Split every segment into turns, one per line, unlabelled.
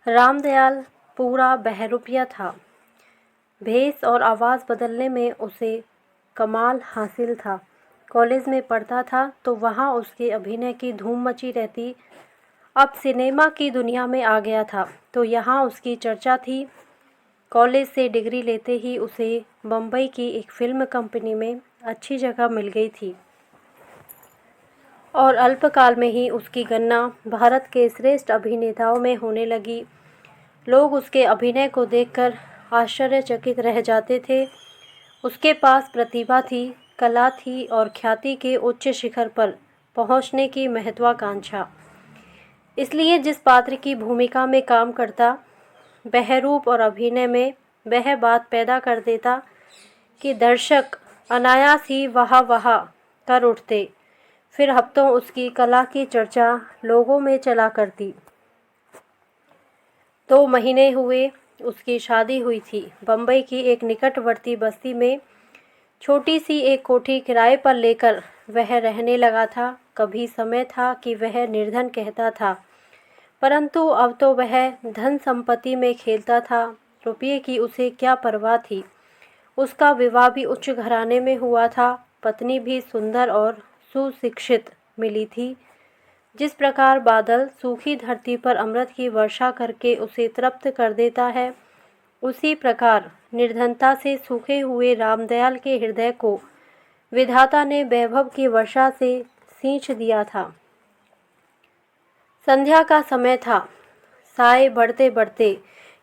रामदयाल पूरा बहरूपिया था। भेस और आवाज़ बदलने में उसे कमाल हासिल था। कॉलेज में पढ़ता था तो वहाँ उसके अभिनय की धूम मची रहती। अब सिनेमा की दुनिया में आ गया था तो यहाँ उसकी चर्चा थी। कॉलेज से डिग्री लेते ही उसे बम्बई की एक फिल्म कंपनी में अच्छी जगह मिल गई थी और अल्पकाल में ही उसकी गणना भारत के श्रेष्ठ अभिनेताओं में होने लगी। लोग उसके अभिनय को देखकर आश्चर्यचकित रह जाते थे। उसके पास प्रतिभा थी, कला थी और ख्याति के उच्च शिखर पर पहुंचने की महत्वाकांक्षा। इसलिए जिस पात्र की भूमिका में काम करता, बहरूप और अभिनय में वह बात पैदा कर देता कि दर्शक अनायास ही वाह वाह कर उठते। फिर हफ्तों उसकी कला की चर्चा लोगों में चला करती। 2 महीने हुए उसकी शादी हुई थी। बम्बई की एक निकटवर्ती बस्ती में छोटी सी एक कोठी किराए पर लेकर वह रहने लगा था। कभी समय था कि वह निर्धन कहता था, परंतु अब तो वह धन संपत्ति में खेलता था। रुपये की उसे क्या परवाह थी। उसका विवाह भी उच्च घराने में हुआ था। पत्नी भी सुंदर और सुशिक्षित मिली थी। जिस प्रकार बादल सूखी धरती पर अमृत की वर्षा करके उसे तृप्त कर देता है, उसी प्रकार निर्धनता से सूखे हुए रामदयाल के हृदय को विधाता ने वैभव की वर्षा से सींच दिया था। संध्या का समय था। साए बढ़ते बढ़ते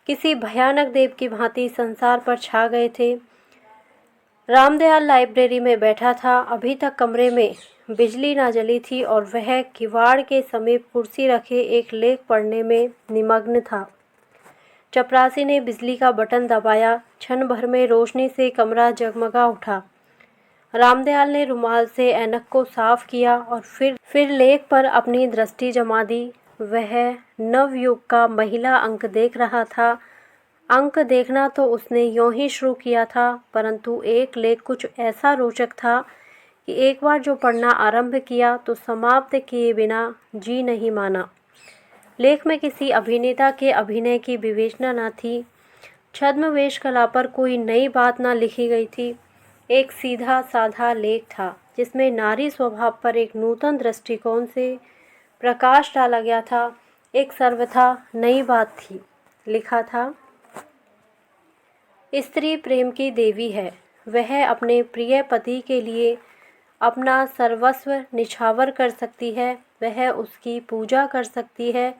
किसी भयानक देव की भांति संसार पर छा गए थे। रामदयाल लाइब्रेरी में बैठा था। अभी तक कमरे में बिजली ना जली थी और वह किवाड़ के समीप कुर्सी रखे एक लेख पढ़ने में निमग्न था। चपरासी ने बिजली का बटन दबाया। क्षण भर में रोशनी से कमरा जगमगा उठा। रामदयाल ने रुमाल से ऐनक को साफ किया और फिर लेख पर अपनी दृष्टि जमा दी। वह नवयुग का महिला अंक देख रहा था। अंक देखना तो उसने यूं ही शुरू किया था, परंतु एक लेख कुछ ऐसा रोचक था कि एक बार जो पढ़ना आरंभ किया तो समाप्त किए बिना जी नहीं माना। लेख में किसी अभिनेता के अभिनय की विवेचना न थी। छद्मवेश कला पर कोई नई बात न लिखी गई थी। एक सीधा साधा लेख था जिसमें नारी स्वभाव पर एक नूतन दृष्टिकोण से प्रकाश डाला गया था। एक सर्वथा नई बात थी। लिखा था, स्त्री प्रेम की देवी है। वह अपने प्रिय पति के लिए अपना सर्वस्व निछावर कर सकती है। वह उसकी पूजा कर सकती है,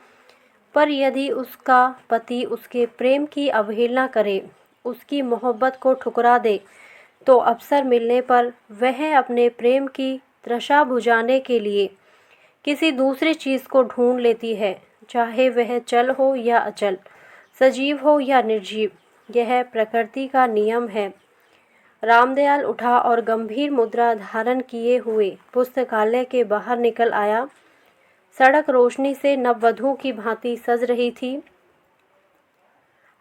पर यदि उसका पति उसके प्रेम की अवहेलना करे, उसकी मोहब्बत को ठुकरा दे, तो अवसर मिलने पर वह अपने प्रेम की तृषा बुझाने के लिए किसी दूसरी चीज़ को ढूंढ लेती है, चाहे वह चल हो या अचल, सजीव हो या निर्जीव। यह प्रकृति का नियम है। रामदयाल उठा और गंभीर मुद्रा धारण किए हुए पुस्तकालय के बाहर निकल आया। सड़क रोशनी से नववधू की भांति सज रही थी।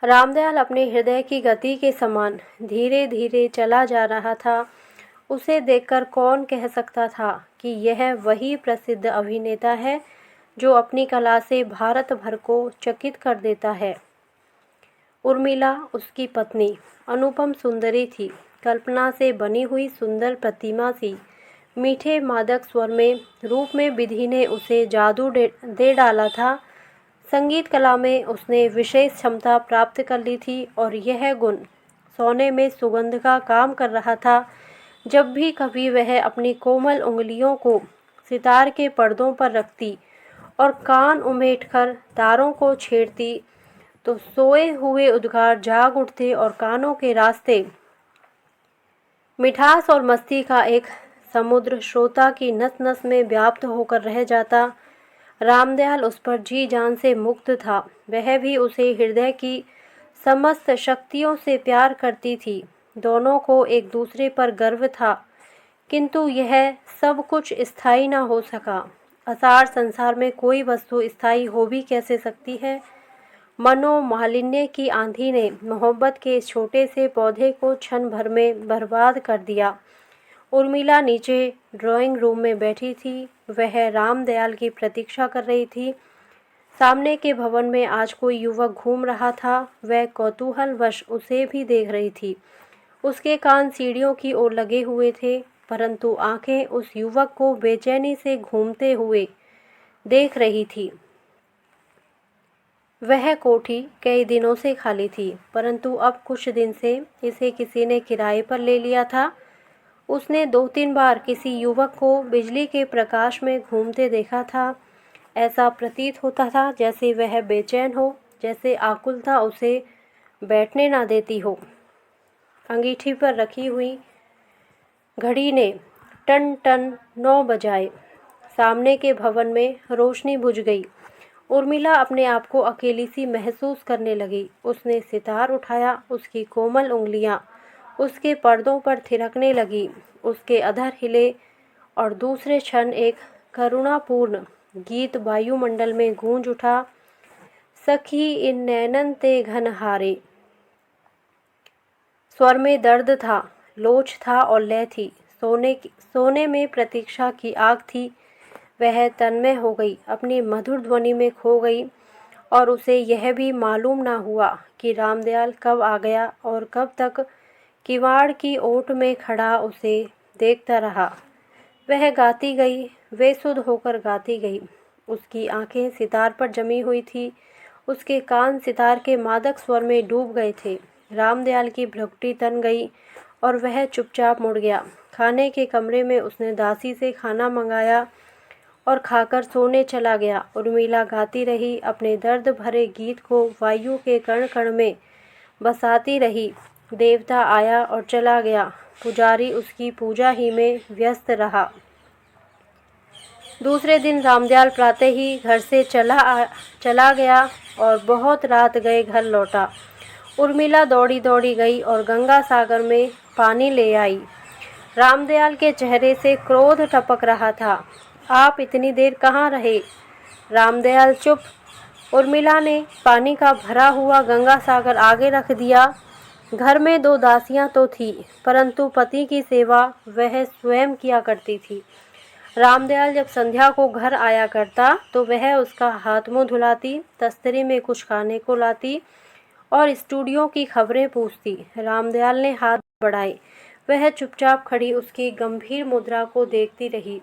रामदयाल अपने हृदय की गति के समान धीरे धीरे चला जा रहा था। उसे देखकर कौन कह सकता था कि यह वही प्रसिद्ध अभिनेता है जो अपनी कला से भारत भर को चकित कर देता है। उर्मिला उसकी पत्नी अनुपम सुंदरी थी। कल्पना से बनी हुई सुंदर प्रतिमा सी मीठे मादक स्वर में रूप में विधि ने उसे जादू दे डाला था। संगीत कला में उसने विशेष क्षमता प्राप्त कर ली थी और यह गुण सोने में सुगंध का काम कर रहा था। जब भी कभी वह अपनी कोमल उंगलियों को सितार के पर्दों पर रखती और कान उमेटकर तारों को छेड़ती, तो सोए हुए उद्गार जाग उठते और कानों के रास्ते मिठास और मस्ती का एक समुद्र श्रोता की नस नस में व्याप्त होकर रह जाता। रामदयाल उस पर जी जान से मुग्ध था। वह भी उसे हृदय की समस्त शक्तियों से प्यार करती थी। दोनों को एक दूसरे पर गर्व था, किंतु यह सब कुछ स्थायी न हो सका। असार संसार में कोई वस्तु स्थायी हो भी कैसे सकती है। मनोमालिन्य की आंधी ने मोहब्बत के इस छोटे से पौधे को क्षण भर में बर्बाद कर दिया। उर्मिला नीचे ड्राइंग रूम में बैठी थी। वह रामदयाल की प्रतीक्षा कर रही थी। सामने के भवन में आज कोई युवक घूम रहा था। वह कौतूहलवश उसे भी देख रही थी। उसके कान सीढ़ियों की ओर लगे हुए थे, परंतु आंखें उस युवक को बेचैनी से घूमते हुए देख रही थी। वह कोठी कई दिनों से खाली थी, परंतु अब कुछ दिन से इसे किसी ने किराए पर ले लिया था। उसने 2-3 बार किसी युवक को बिजली के प्रकाश में घूमते देखा था। ऐसा प्रतीत होता था जैसे वह बेचैन हो, जैसे आकुलता उसे बैठने ना देती हो। अंगीठी पर रखी हुई घड़ी ने टन टन 9 बजाए। सामने के भवन में रोशनी बुझ गई। उर्मिला अपने आप को अकेली सी महसूस करने लगी। उसने सितार उठाया। उसकी कोमल उंगलियां उसके पर्दों पर थिरकने लगी। उसके अधर हिले और दूसरे क्षण एक करुणापूर्ण गीत वायुमंडल में गूंज उठा। सखी इन नैनन ते घन हारे। स्वर में दर्द था, लोच था और लय थी। सोने में प्रतीक्षा की आग थी। वह तन्मय हो गई, अपनी मधुर ध्वनि में खो गई और उसे यह भी मालूम ना हुआ कि रामदयाल कब आ गया और कब तक किवाड़ की ओट में खड़ा उसे देखता रहा। वह गाती गई, बेसुध होकर गाती गई। उसकी आंखें सितार पर जमी हुई थी। उसके कान सितार के मादक स्वर में डूब गए थे। रामदयाल की भ्रुकुटी तन गई और वह चुपचाप मुड़ गया। खाने के कमरे में उसने दासी से खाना मंगाया और खाकर सोने चला गया। उर्मिला गाती रही, अपने दर्द भरे गीत को वायु के कण कण में बसाती रही। देवता आया और चला गया। पुजारी उसकी पूजा ही में व्यस्त रहा। दूसरे दिन रामदयाल प्रातः ही घर से चला गया और बहुत रात गए घर लौटा। उर्मिला दौड़ी दौड़ी गई और गंगा सागर में पानी ले आई। रामदयाल के चेहरे से क्रोध टपक रहा था। आप इतनी देर कहाँ रहे? रामदयाल चुप। उर्मिला ने पानी का भरा हुआ गंगा सागर आगे रख दिया। घर में 2 दासियां तो थी, परंतु पति की सेवा वह स्वयं किया करती थी। रामदयाल जब संध्या को घर आया करता तो वह उसका हाथ मुंह धुलाती, तस्तरी में कुछ खाने को लाती और स्टूडियो की खबरें पूछती। रामदयाल ने हाथ बढ़ाए। वह चुपचाप खड़ी उसकी गंभीर मुद्रा को देखती रही।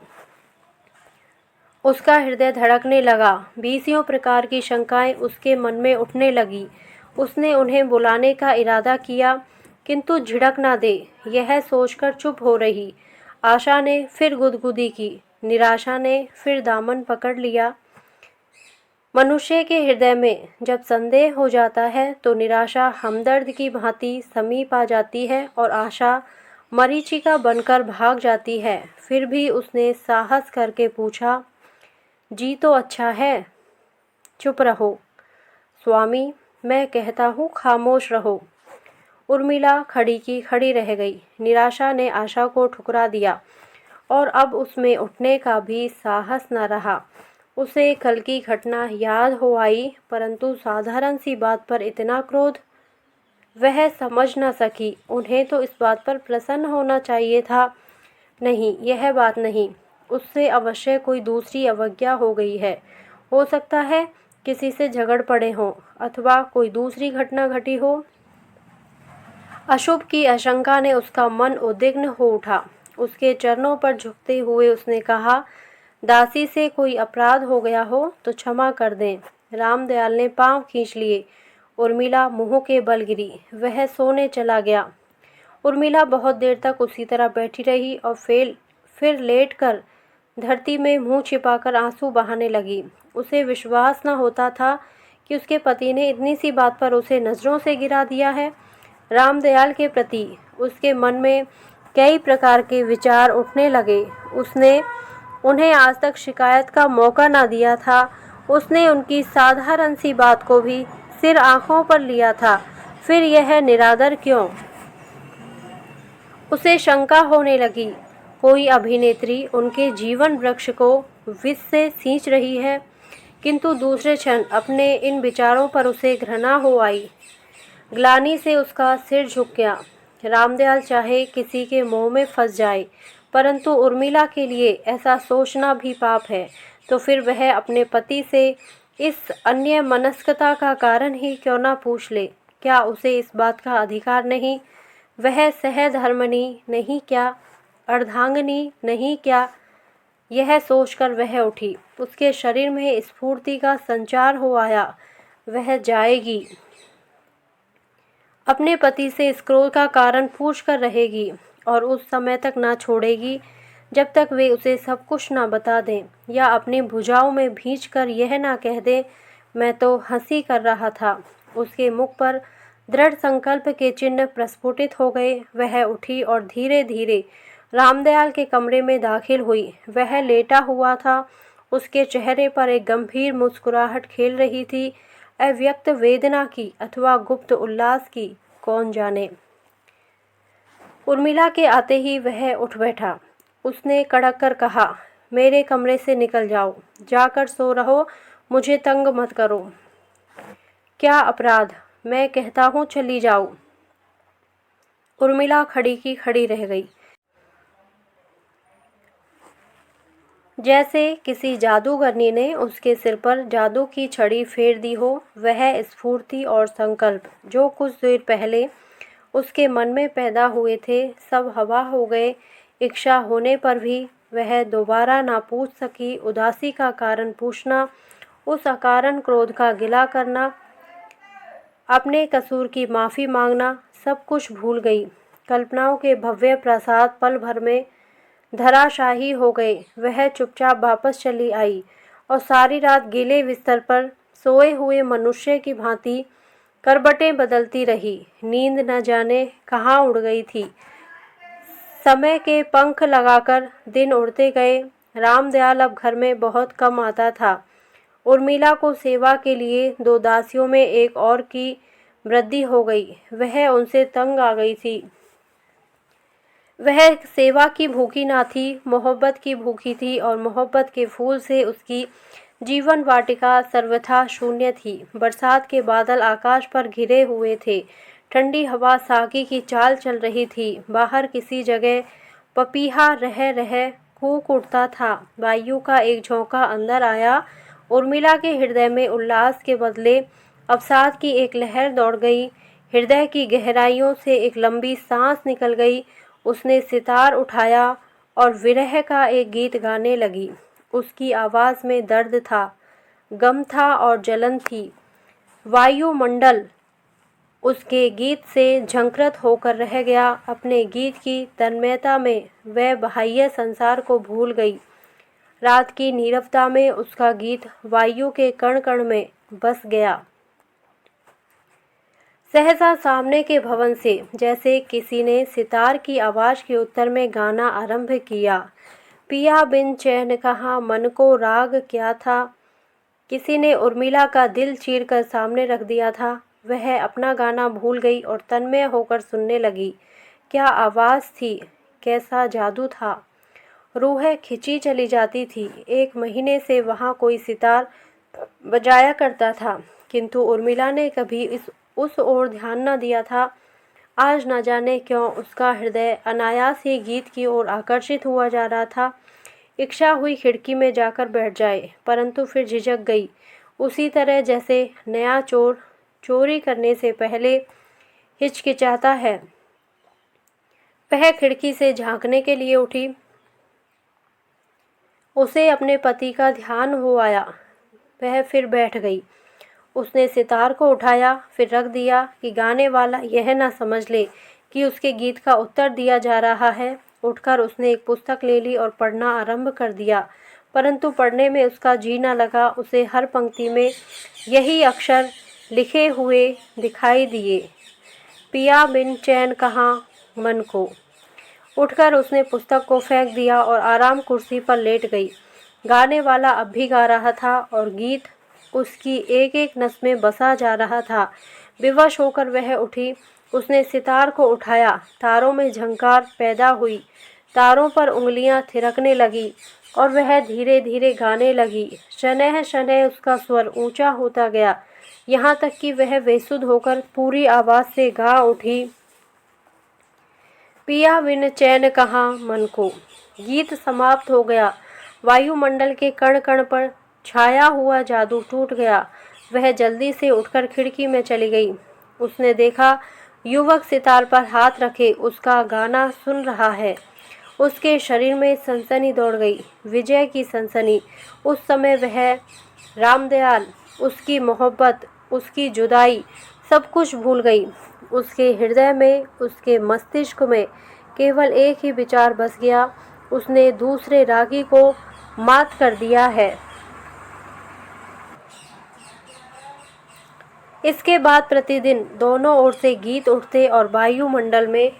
उसका हृदय धड़कने लगा। 20 प्रकार की शंकाएं उसके मन में उठने लगी। उसने उन्हें बुलाने का इरादा किया, किंतु झिड़क ना दे, यह सोचकर चुप हो रही। आशा ने फिर गुदगुदी की, निराशा ने फिर दामन पकड़ लिया। मनुष्य के हृदय में जब संदेह हो जाता है तो निराशा हमदर्द की भांति समीप आ जाती है और आशा मरीचिका बनकर भाग जाती है। फिर भी उसने साहस करके पूछा, जी तो अच्छा है। चुप रहो स्वामी, मैं कहता हूँ खामोश रहो। उर्मिला खड़ी की खड़ी रह गई। निराशा ने आशा को ठुकरा दिया और अब उसमें उठने का भी साहस न रहा। उसे कल की घटना याद हो आई, परंतु साधारण सी बात पर इतना क्रोध वह समझ न सकी। उन्हें तो इस बात पर प्रसन्न होना चाहिए था। नहीं, यह बात नहीं, उससे अवश्य कोई दूसरी अवज्ञा हो गई है। हो सकता है किसी से झगड़ पड़े हों अथवा कोई दूसरी घटना घटी हो। अशुभ की आशंका ने उसका मन उद्विग्न हो उठा। उसके चरणों पर झुकते हुए उसने कहा, दासी से कोई अपराध हो गया हो तो क्षमा कर दें। रामदयाल ने पांव खींच लिए। उर्मिला मुंह के बल गिरी। वह सोने चला गया। उर्मिला बहुत देर तक उसी तरह बैठी रही और फिर लेटकर धरती में मुंह छिपाकर आंसू बहाने लगी। उसे विश्वास न होता था कि उसके पति ने इतनी सी बात पर उसे नज़रों से गिरा दिया है। रामदयाल के प्रति उसके मन में कई प्रकार के विचार उठने लगे। उसने उन्हें आज तक शिकायत का मौका न दिया था। उसने उनकी साधारण सी बात को भी सिर आंखों पर लिया था। फिर यह निरादर क्यों? उसे शंका होने लगी, कोई अभिनेत्री उनके जीवन वृक्ष को विष से सींच रही है। किंतु दूसरे क्षण अपने इन विचारों पर उसे घृणा हो आई। ग्लानि से उसका सिर झुक गया। रामदयाल चाहे किसी के मोह में फंस जाए, परंतु उर्मिला के लिए ऐसा सोचना भी पाप है। तो फिर वह अपने पति से इस अन्य मनस्कता का कारण ही क्यों ना पूछ ले। क्या उसे इस बात का अधिकार नहीं? वह सहधर्मिणी नहीं क्या? अर्धांगिनी नहीं क्या? यह सोचकर वह उठी। उसके शरीर में स्फूर्ति का संचार हो आया। वह जाएगी, अपने पति से इस क्रोध का कारण पूछ कर रहेगी और उस समय तक ना छोड़ेगी जब तक वे उसे सब कुछ ना बता दें, या अपनी भुजाओं में भींच कर यह ना कह दें, मैं तो हंसी कर रहा था। उसके मुख पर दृढ़ संकल्प के चिन्ह प्रस्फुटित हो गए। वह उठी और धीरे धीरे रामदयाल के कमरे में दाखिल हुई। वह लेटा हुआ था। उसके चेहरे पर एक गंभीर मुस्कुराहट खेल रही थी, अव्यक्त वेदना की अथवा गुप्त उल्लास की, कौन जाने। उर्मिला के आते ही वह उठ बैठा। उसने कड़क कर कहा, मेरे कमरे से निकल जाओ, जाकर सो रहो, मुझे तंग मत करो। क्या अपराध? मैं कहता हूँ चली जाओ। उर्मिला खड़ी की खड़ी रह गई, जैसे किसी जादूगरनी ने उसके सिर पर जादू की छड़ी फेर दी हो। वह स्फूर्ति और संकल्प जो कुछ देर पहले उसके मन में पैदा हुए थे, सब हवा हो गए। इच्छा होने पर भी वह दोबारा ना पूछ सकी। उदासी का कारण पूछना, उस अकारण क्रोध का गिला करना, अपने कसूर की माफ़ी मांगना, सब कुछ भूल गई। कल्पनाओं के भव्य प्रासाद पल भर में धराशाही हो गए। वह चुपचाप वापस चली आई और सारी रात गीले बिस्तर पर सोए हुए मनुष्य की भांति करवटें बदलती रही। नींद न जाने कहाँ उड़ गई थी। समय के पंख लगाकर दिन उड़ते गए। रामदयाल अब घर में बहुत कम आता था। उर्मिला को सेवा के लिए 2 दासियों में एक और की वृद्धि हो गई। वह उनसे तंग आ गई थी। वह सेवा की भूखी ना थी, मोहब्बत की भूखी थी, और मोहब्बत के फूल से उसकी जीवन वाटिका सर्वथा शून्य थी। बरसात के बादल आकाश पर घिरे हुए थे। ठंडी हवा साकी की चाल चल रही थी। बाहर किसी जगह पपीहा रह रह कूक उठता था। वायु का एक झोंका अंदर आया। उर्मिला के हृदय में उल्लास के बदले अवसाद की एक लहर दौड़ गई। हृदय की गहराइयों से एक लंबी सांस निकल गई। उसने सितार उठाया और विरह का एक गीत गाने लगी। उसकी आवाज़ में दर्द था, गम था और जलन थी। वायुमंडल उसके गीत से झंकृत होकर रह गया। अपने गीत की तन्मयता में वह बाह्य संसार को भूल गई। रात की नीरवता में उसका गीत वायु के कण कण में बस गया। सहसा सामने के भवन से जैसे किसी ने सितार की आवाज़ के उत्तर में गाना आरंभ किया। पिया बिन चैन कहाँ मन को राग क्या था। किसी ने उर्मिला का दिल चीरकर सामने रख दिया था। वह अपना गाना भूल गई और तन्मय होकर सुनने लगी। क्या आवाज़ थी, कैसा जादू था। रूह खिंची चली जाती थी। 1 महीने से वहाँ कोई सितार बजाया करता था, किंतु उर्मिला ने कभी उस ओर ध्यान न दिया था। आज न जाने क्यों उसका हृदय अनायास ही गीत की ओर आकर्षित हुआ जा रहा था। इच्छा हुई खिड़की में जाकर बैठ जाए, परंतु फिर झिझक गई। उसी तरह जैसे नया चोर चोरी करने से पहले हिचकिचाता है। वह खिड़की से झांकने के लिए उठी। उसे अपने पति का ध्यान हो आया। वह फिर बैठ गई। उसने सितार को उठाया, फिर रख दिया कि गाने वाला यह ना समझ ले कि उसके गीत का उत्तर दिया जा रहा है। उठकर उसने एक पुस्तक ले ली और पढ़ना आरंभ कर दिया, परंतु पढ़ने में उसका जी न लगा। उसे हर पंक्ति में यही अक्षर लिखे हुए दिखाई दिए, पिया बिन चैन कहाँ मन को। उठकर उसने पुस्तक को फेंक दिया और आराम कुर्सी पर लेट गई। गाने वाला अब भी गा रहा था और गीत उसकी एक एक नस में बसा जा रहा था। विवश होकर वह उठी। उसने सितार को उठाया। तारों में झंकार पैदा हुई। तारों पर उंगलियां थिरकने लगी और वह धीरे धीरे गाने लगी। शनैः शनैः उसका स्वर ऊंचा होता गया, यहाँ तक कि वह बेसुध होकर पूरी आवाज़ से गा उठी, पिया बिन चैन कहाँ मन को। गीत समाप्त हो गया। वायुमंडल के कण कण पर छाया हुआ जादू टूट गया। वह जल्दी से उठकर खिड़की में चली गई। उसने देखा युवक सितार पर हाथ रखे उसका गाना सुन रहा है। उसके शरीर में सनसनी दौड़ गई, विजय की सनसनी। उस समय वह रामदयाल, उसकी मोहब्बत, उसकी जुदाई, सब कुछ भूल गई। उसके हृदय में, उसके मस्तिष्क में केवल एक ही विचार बस गया, उसने दूसरे रागी को मात कर दिया है। इसके बाद प्रतिदिन दोनों ओर से गीत उठते और वायुमंडल में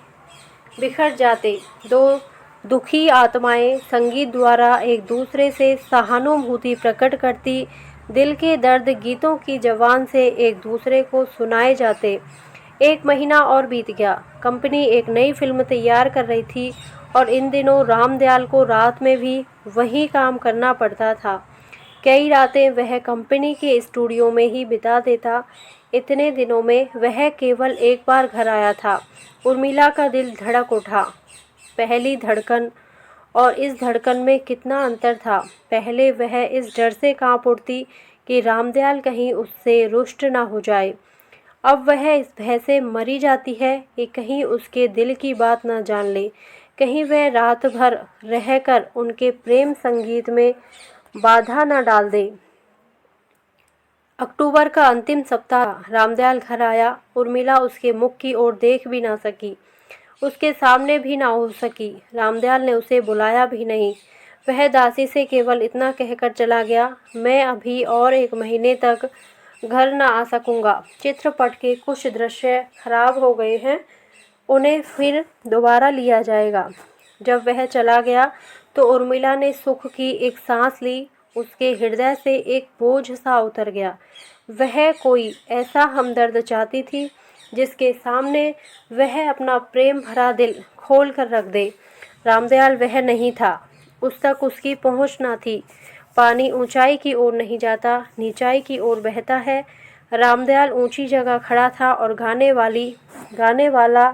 बिखर जाते। दो दुखी आत्माएं संगीत द्वारा एक दूसरे से सहानुभूति प्रकट करती, दिल के दर्द गीतों की जबान से एक दूसरे को सुनाए जाते। 1 महीना और बीत गया। कंपनी एक नई फिल्म तैयार कर रही थी और इन दिनों रामदयाल को रात में भी वही काम करना पड़ता था। कई रातें वह कंपनी के स्टूडियो में ही बिता देता। इतने दिनों में वह केवल एक बार घर आया था। उर्मिला का दिल धड़क उठा। पहली धड़कन और इस धड़कन में कितना अंतर था। पहले वह इस डर से कांप उठती कि रामदयाल कहीं उससे रुष्ट ना हो जाए। अब वह इस भय से मरी जाती है कि कहीं उसके दिल की बात ना जान ले, कहीं वह रात भर रहकर उनके प्रेम संगीत में बाधा न डाल दे। अक्टूबर का अंतिम सप्ताह रामदयाल घर आया। उर्मिला उसके मुख की ओर देख भी ना सकी, उसके सामने भी ना हो सकी। रामदयाल ने उसे बुलाया भी नहीं। वह दासी से केवल इतना कहकर चला गया, मैं अभी और 1 महीने तक घर न आ सकूंगा। चित्रपट के कुछ दृश्य खराब हो गए हैं, उन्हें फिर दोबारा लिया जाएगा। जब वह चला गया तो उर्मिला ने सुख की एक सांस ली। उसके हृदय से एक बोझ सा उतर गया। वह कोई ऐसा हमदर्द चाहती थी जिसके सामने वह अपना प्रेम भरा दिल खोल कर रख दे। रामदयाल वह नहीं था, उस तक उसकी पहुंच ना थी। पानी ऊंचाई की ओर नहीं जाता, नीचाई की ओर बहता है। रामदयाल ऊंची जगह खड़ा था और गाने वाला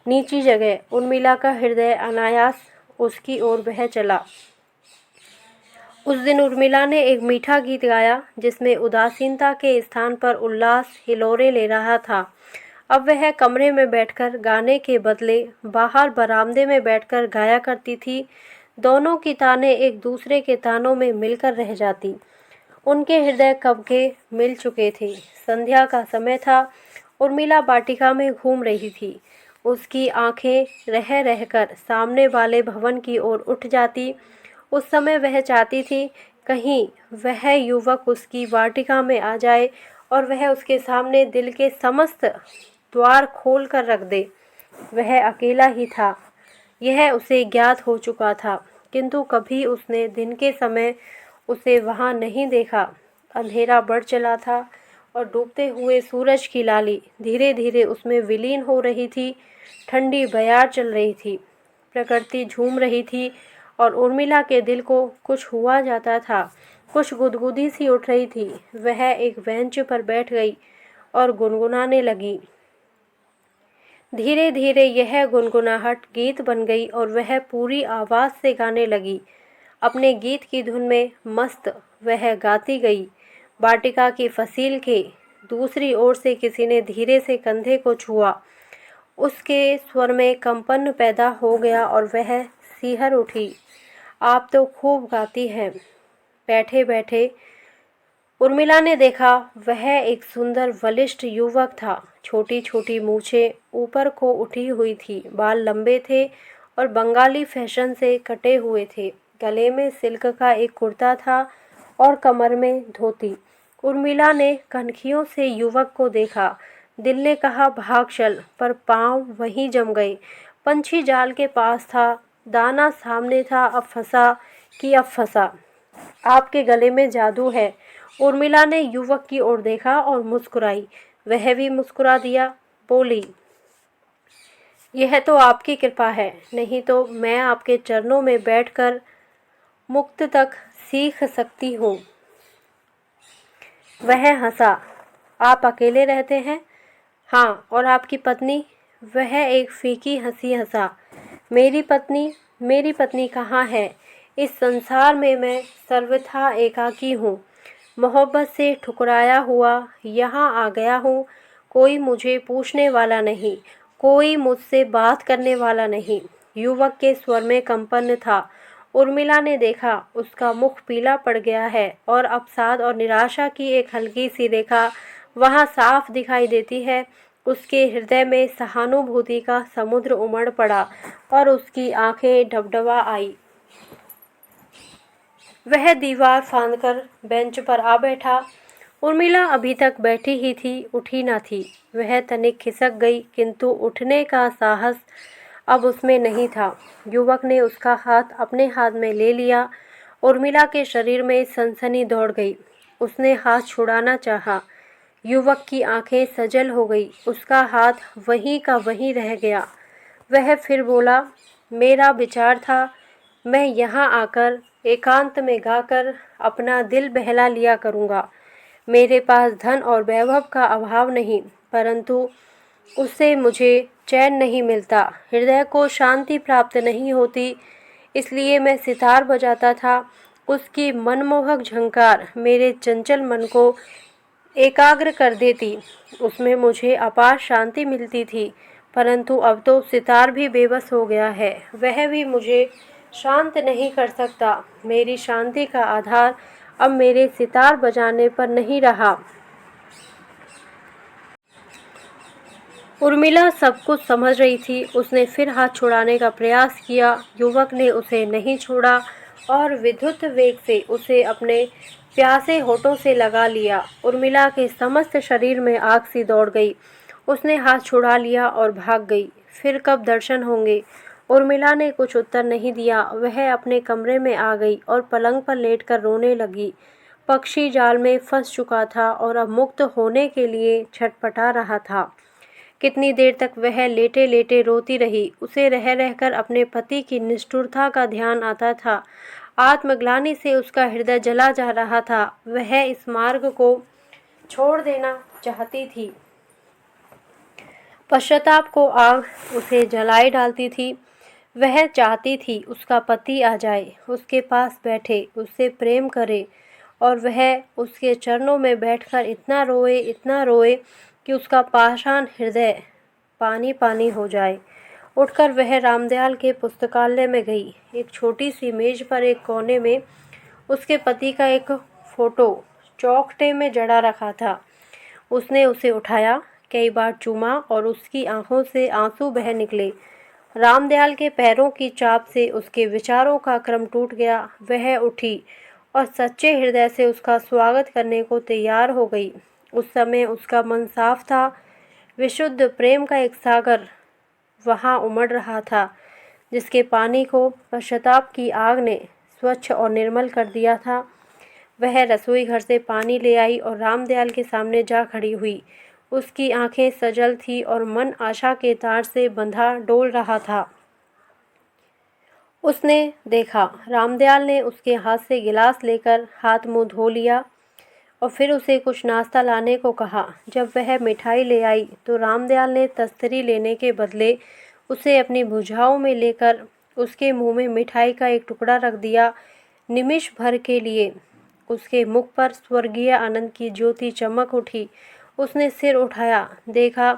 नीची जगह। उर्मिला का हृदय अनायास उसकी ओर बह चला। उस दिन उर्मिला ने एक मीठा गीत गाया जिसमें उदासीनता के स्थान पर उल्लास हिलोरे ले रहा था। अब वह कमरे में बैठकर गाने के बदले बाहर बरामदे में बैठकर गाया करती थी। दोनों की तानें एक दूसरे के तानों में मिलकर रह जाती। उनके हृदय कब के मिल चुके थे। संध्या का समय था। उर्मिला वाटिका में घूम रही थी। उसकी आंखें रह रहकर सामने वाले भवन की ओर उठ जाती। उस समय वह चाहती थी कहीं वह युवक उसकी वाटिका में आ जाए और वह उसके सामने दिल के समस्त द्वार खोल कर रख दे। वह अकेला ही था, यह उसे ज्ञात हो चुका था, किंतु कभी उसने दिन के समय उसे वहां नहीं देखा। अंधेरा बढ़ चला था और डूबते हुए सूरज की लाली धीरे धीरे उसमें विलीन हो रही थी। ठंडी बयार चल रही थी, प्रकृति झूम रही थी और उर्मिला के दिल को कुछ हुआ जाता था, कुछ गुदगुदी सी उठ रही थी। वह एक बेंच पर बैठ गई और गुनगुनाने लगी। धीरे धीरे यह गुनगुनाहट गीत बन गई और वह पूरी आवाज़ से गाने लगी। अपने गीत की धुन में मस्त वह गाती गई। वाटिका की फसील के दूसरी ओर से किसी ने धीरे से कंधे को छुआ। उसके स्वर में कंपन पैदा हो गया और वह सिहर उठी। आप तो खूब गाती हैं। बैठे बैठे उर्मिला ने देखा वह एक सुंदर बलिष्ठ युवक था। छोटी छोटी मूछें ऊपर को उठी हुई थी, बाल लंबे थे और बंगाली फैशन से कटे हुए थे। गले में सिल्क का एक कुर्ता था और कमर में धोती। उर्मिला ने कनखियों से युवक को देखा। दिल ने कहा भाग चल, पर पांव वहीं जम गए। पंछी जाल के पास था, दाना सामने था, अब फंसा कि अब फंसा। आपके गले में जादू है। उर्मिला ने युवक की ओर देखा और मुस्कुराई। वह भी मुस्कुरा दिया। बोली, यह तो आपकी कृपा है, नहीं तो मैं आपके चरणों में बैठकर मुक्त तक सीख सकती हूँ। वह हंसा। आप अकेले रहते हैं? हाँ। और आपकी पत्नी? वह एक फीकी हंसी हंसा। मेरी पत्नी कहाँ है? इस संसार में मैं सर्वथा एकाकी हूँ। मोहब्बत से ठुकराया हुआ यहाँ आ गया हूँ। कोई मुझे पूछने वाला नहीं, कोई मुझसे बात करने वाला नहीं। युवक के स्वर में कंपन था। उर्मिला ने देखा उसका मुख पीला पड़ गया है और अवसाद और निराशा की एक हल्की सी रेखा वहाँ साफ दिखाई देती है। उसके हृदय में सहानुभूति का समुद्र उमड़ पड़ा और उसकी आंखें डबडबा आई। वह दीवार फांदकर बेंच पर आ बैठा। उर्मिला अभी तक बैठी ही थी, उठी न थी। वह तनिक खिसक गई, किंतु उठने का साहस अब उसमें नहीं था। युवक ने उसका हाथ अपने हाथ में ले लिया। उर्मिला के शरीर में सनसनी दौड़ गई। उसने हाथ छुड़ाना चाहा। युवक की आंखें सजल हो गई। उसका हाथ वहीं का वहीं रह गया। वह फिर बोला, मेरा विचार था मैं यहाँ आकर एकांत में गाकर अपना दिल बहला लिया करूँगा। मेरे पास धन और वैभव का अभाव नहीं, परंतु उससे मुझे चैन नहीं मिलता, हृदय को शांति प्राप्त नहीं होती। इसलिए मैं सितार बजाता था। उसकी मनमोहक झंकार मेरे चंचल मन को एकाग्र कर देती। उसमें मुझे अपार शांति मिलती थी, परंतु अब तो सितार भी बेबस हो गया है। वह भी मुझे शांत नहीं कर सकता। मेरी शांति का आधार अब मेरे सितार बजाने पर नहीं रहा। उर्मिला सब कुछ समझ रही थी। उसने फिर हाथ छुड़ाने का प्रयास किया। युवक ने उसे नहीं छोड़ा और विद्युत वेग से उसे अपने प्यासे होठों से लगा लिया। उर्मिला के समस्त शरीर में आग सी दौड़ गई। उसने हाथ छुड़ा लिया और भाग गई। फिर कब दर्शन होंगे? उर्मिला ने कुछ उत्तर नहीं दिया। वह अपने कमरे में आ गई और पलंग पर लेटकर रोने लगी। पक्षी जाल में फंस चुका था और अब मुक्त होने के लिए छटपटा रहा था। कितनी देर तक वह लेटे लेटे रोती रही। उसे रह रहकर अपने पति की निष्ठुरता का ध्यान आता था। आत्मग्लानि से उसका हृदय जला जा रहा था। वह इस मार्ग को छोड़ देना चाहती थी। पश्चाताप को आग उसे जलाए डालती थी। वह चाहती थी उसका पति आ जाए, उसके पास बैठे, उससे प्रेम करे और वह उसके चरणों में बैठकर इतना रोए कि उसका पाषाण हृदय पानी पानी हो जाए। उठकर वह रामदयाल के पुस्तकालय में गई। एक छोटी सी मेज पर एक कोने में उसके पति का एक फोटो चौखटे में जड़ा रखा था। उसने उसे उठाया, कई बार चूमा और उसकी आंखों से आंसू बह निकले। रामदयाल के पैरों की चाप से उसके विचारों का क्रम टूट गया। वह उठी और सच्चे हृदय से उसका स्वागत करने को तैयार हो गई। उस समय उसका मन साफ था। विशुद्ध प्रेम का एक सागर वहाँ उमड़ रहा था, जिसके पानी को पश्चाताप की आग ने स्वच्छ और निर्मल कर दिया था। वह रसोई घर से पानी ले आई और रामदयाल के सामने जा खड़ी हुई। उसकी आंखें सजल थी और मन आशा के तार से बंधा डोल रहा था। उसने देखा रामदयाल ने उसके हाथ से गिलास लेकर हाथ मुंह धो लिया और फिर उसे कुछ नाश्ता लाने को कहा। जब वह मिठाई ले आई तो रामदयाल ने तस्तरी लेने के बदले उसे अपनी भुजाओं में लेकर उसके मुंह में मिठाई का एक टुकड़ा रख दिया। निमिष भर के लिए उसके मुख पर स्वर्गीय आनंद की ज्योति चमक उठी। उसने सिर उठाया, देखा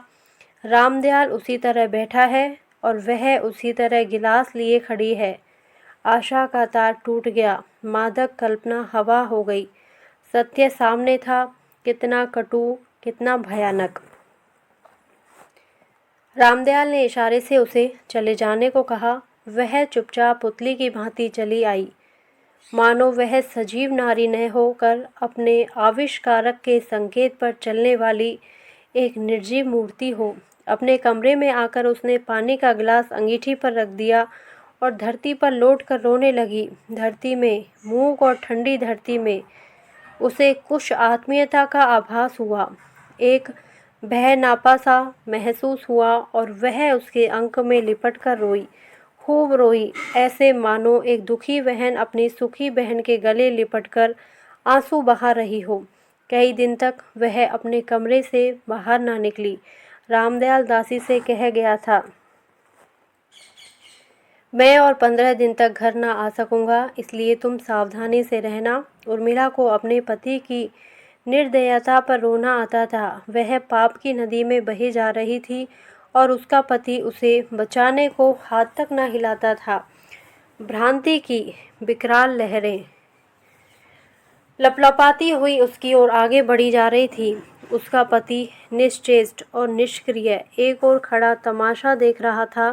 रामदयाल उसी तरह बैठा है और वह उसी तरह गिलास लिए खड़ी है। आशा का तार टूट गया। मादक कल्पना हवा हो गई। सत्य सामने था। कितना कटु, कितना भयानक। रामदयाल ने इशारे से उसे चले जाने को कहा। वह चुपचाप पुतली की भांति चली आई, मानो वह सजीव नारी न होकर अपने आविष्कारक के संकेत पर चलने वाली एक निर्जीव मूर्ति हो। अपने कमरे में आकर उसने पानी का गिलास अंगीठी पर रख दिया और धरती पर लौट कर रोने लगी। धरती में, मूक और ठंडी धरती में उसे कुछ आत्मीयता का आभास हुआ। एक भय नापा सा महसूस हुआ और वह उसके अंक में लिपट कर रोई, खूब रोई, ऐसे मानो एक दुखी बहन अपनी सुखी बहन के गले लिपटकर आंसू बहा रही हो। कई दिन तक वह अपने कमरे से बाहर ना निकली। रामदयाल दासी से कह गया था, मैं और 15 दिन तक घर ना आ सकूँगा, इसलिए तुम सावधानी से रहना। उर्मिला को अपने पति की निर्दयता पर रोना आता था। वह पाप की नदी में बही जा रही थी और उसका पति उसे बचाने को हाथ तक न हिलाता था। भ्रांति की विकराल लहरें लपलपाती हुई उसकी ओर आगे बढ़ी जा रही थी। उसका पति निश्चेष्ट और निष्क्रिय एक ओर खड़ा तमाशा देख रहा था।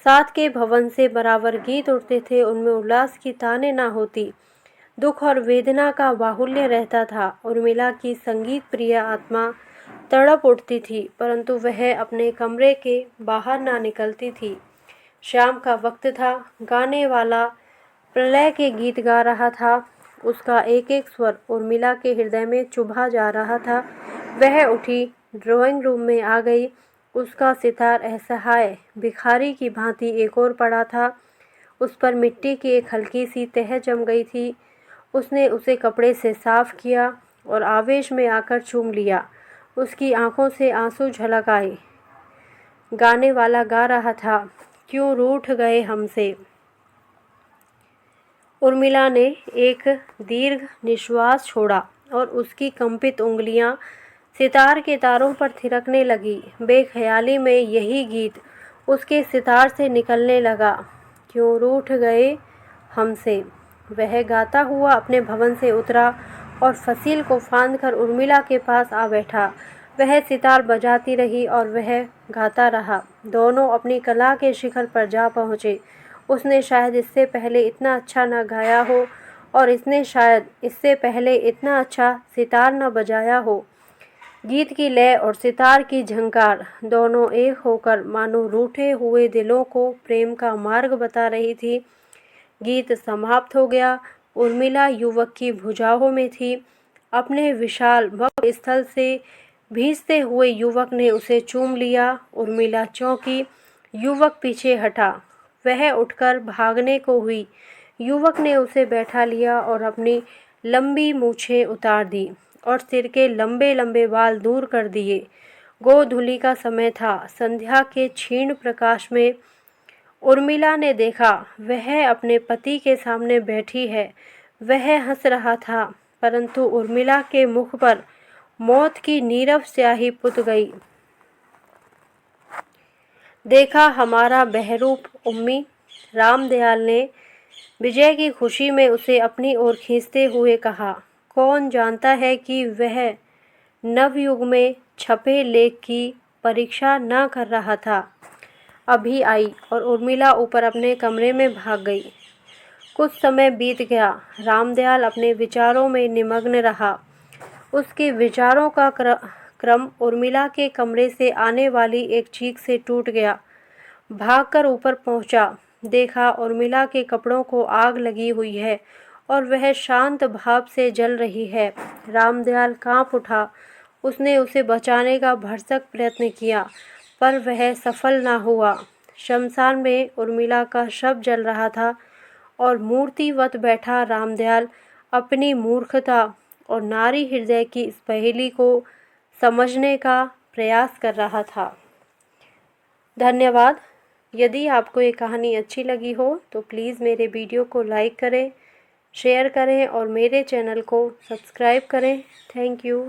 साथ के भवन से बराबर गीत उठते थे, उनमें उल्लास की ताने न होती, दुख और वेदना का बाहुल्य रहता था। उर्मिला की संगीत प्रिय आत्मा तड़प उठती थी, परंतु वह अपने कमरे के बाहर ना निकलती थी। शाम का वक्त था। गाने वाला प्रलय के गीत गा रहा था। उसका एक एक स्वर उर्मिला के हृदय में चुभा जा रहा था। वह उठी, ड्राइंग रूम में आ गई। उसका सितार असहाय भिखारी की भांति एक ओर पड़ा था। उस पर मिट्टी की एक हल्की सी तह जम गई थी। उसने उसे कपड़े से साफ किया और आवेश में आकर चूम लिया। उसकी आंखों से आंसू झलक आए। गाने वाला गा रहा था, क्यों रूठ गए हमसे। उर्मिला ने एक दीर्घ निश्वास छोड़ा और उसकी कंपित उंगलियां सितार के तारों पर थिरकने लगी। बेख्याली में यही गीत उसके सितार से निकलने लगा, क्यों रूठ गए हमसे। वह गाता हुआ अपने भवन से उतरा और फसील को फांदकर उर्मिला के पास आ बैठा। वह सितार बजाती रही और वह गाता रहा। दोनों अपनी कला के शिखर पर जा पहुँचे। उसने शायद इससे पहले इतना अच्छा न गाया हो और इसने शायद इससे पहले इतना अच्छा सितार न बजाया हो। गीत की लय और सितार की झंकार दोनों एक होकर मानो रूठे हुए दिलों को प्रेम का मार्ग बता रही थी। गीत समाप्त हो गया। उर्मिला युवक की भुजाओं में थी। अपने विशाल वक्ष स्थल से भींचते हुए युवक ने उसे चूम लिया। उर्मिला चौंकी। युवक पीछे हटा। वह उठकर भागने को हुई। युवक ने उसे बैठा लिया और अपनी लंबी मूछें उतार दी और सिर के लंबे लंबे बाल दूर कर दिए। गोधूलि का समय था। संध्या के क्षीण प्रकाश में उर्मिला ने देखा, वह अपने पति के सामने बैठी है। वह हंस रहा था, परंतु उर्मिला के मुख पर मौत की नीरव स्याही पुत गई। देखा हमारा बहरूप उम्मी, रामदयाल ने विजय की खुशी में उसे अपनी ओर खींचते हुए कहा। कौन जानता है कि वह नवयुग में छपे लेख की परीक्षा न कर रहा था। अभी आई और उर्मिला ऊपर अपने कमरे में भाग गई। कुछ समय बीत गया। रामदयाल अपने विचारों में निमग्न रहा। उसके विचारों का क्रम उर्मिला के कमरे से आने वाली एक चीख से टूट गया। भागकर ऊपर पहुंचा। देखा उर्मिला के कपड़ों को आग लगी हुई है और वह शांत भाव से जल रही है। रामदयाल कांप उठा। उसने उसे बचाने का भरसक प्रयत्न किया, पर वह सफल न हुआ। शमशान में उर्मिला का शव जल रहा था और मूर्तिवत बैठा रामदयाल अपनी मूर्खता और नारी हृदय की इस पहेली को समझने का प्रयास कर रहा था। धन्यवाद। यदि आपको ये कहानी अच्छी लगी हो तो प्लीज़ मेरे वीडियो को लाइक करें, शेयर करें और मेरे चैनल को सब्सक्राइब करें। Thank you.